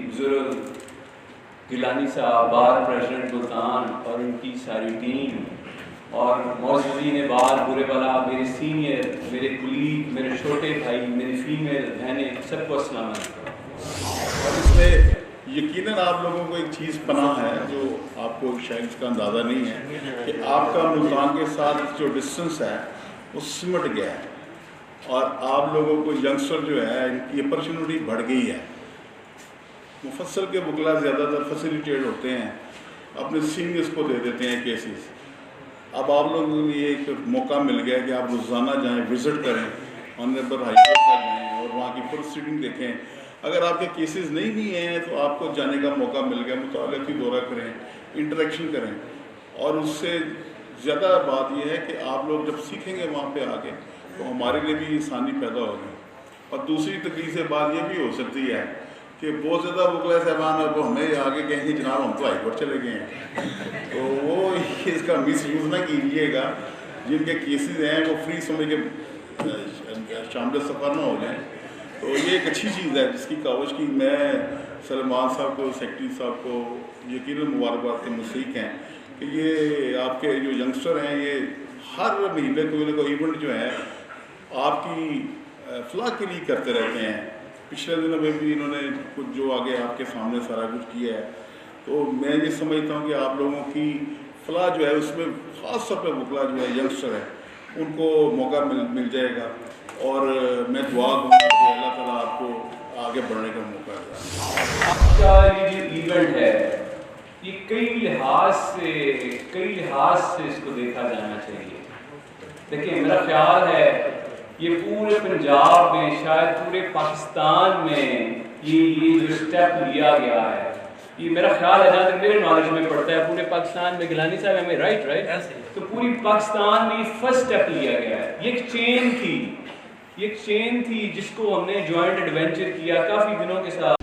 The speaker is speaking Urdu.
بزرگ گیلانی صاحب، بار پریزیڈنٹ ملتان اور ان کی ساری ٹیم، اور معززین بار، برے بلا، میرے سینئر، میرے کلیگ، میرے چھوٹے بھائی، میری فیمیل بہنیں، سب کو السلام علیکم۔ اور اس میں یقیناً آپ لوگوں کو ایک چیز پناہ ہے جو آپ کو شاید اس کا اندازہ نہیں ہے کہ آپ کا ملتان کے ساتھ جو ڈسٹنس ہے وہ سمٹ گیا ہے، اور آپ لوگوں کو ینگسٹر جو ہے ان کی اپرچونٹی بڑھ گئی ہے۔ مفصل کے وکلا زیادہ تر فیسیلیٹیٹ ہوتے ہیں، اپنے سینئرس کو دے دیتے ہیں کیسز۔ اب آپ لوگوں کو یہ ایک موقع مل گیا کہ آپ روزانہ جائیں، وزٹ کریں، آنریبل ہائی کورٹ کا جائیں اور وہاں کی پروسیڈنگ دیکھیں۔ اگر آپ کے کیسز نہیں بھی ہیں تو آپ کو جانے کا موقع مل گیا، مطالعاتی دورہ کریں، انٹریکشن کریں، اور اس سے زیادہ بات یہ ہے کہ آپ لوگ جب سیکھیں گے وہاں پہ آگے تو ہمارے لیے بھی آسانی پیدا ہوگی۔ اور دوسری تکلیف سے بات یہ بھی ہو سکتی ہے کہ بہت زیادہ وکلا صاحبان اب ہمیں آگے کہیں گے جناب ہم تو ہائی کورٹ چلے گئے ہیں، تو وہ اس کا مس یوز نہ کیجیے گا۔ جن کے کیسز ہیں وہ فری سمجھ کے شامل سفر نہ ہو جائیں۔ تو یہ ایک اچھی چیز ہے جس کی کاوش کی میں سلمان صاحب کو، سیکرٹری صاحب کو یقیناً مبارکباد کے مستحق ہیں کہ یہ آپ کے جو ینگسٹر ہیں یہ ہر مہینے کوئی نہ کوئی ایونٹ جو ہے آپ کی فلاح کے لیے کرتے رہتے ہیں۔ پچھلے دنوں میں بھی انہوں نے کچھ جو آگے آپ کے سامنے سارا کچھ کیا ہے، تو میں یہ سمجھتا ہوں کہ آپ لوگوں کی فلاح جو ہے اس میں خاص طور پہ وکلا جو ہے ینگسٹر ہے ان کو موقع مل جائے گا، اور میں دعا دوں گا کہ اللہ تعالیٰ آپ کو آگے بڑھنے کا موقع دے۔ آپ کا یہ جو ایونٹ ہے یہ کئی لحاظ سے اس کو دیکھا جانا چاہیے۔ دیکھیں، میرا خیال ہے یہ پورے پنجاب میں، شاید پورے پاکستان میں یہ جو اسٹیپ لیا گیا ہے، یہ میرا خیال ہے جہاں تک میرے نالج میں پڑتا ہے پورے پاکستان میں، گیلانی صاحب ہمیں رائٹ تو پوری پاکستان میں یہ فرسٹ اسٹیپ لیا گیا ہے۔ یہ ایک چین تھی جس کو ہم نے جوائنٹ ایڈونچر کیا کافی دنوں کے ساتھ۔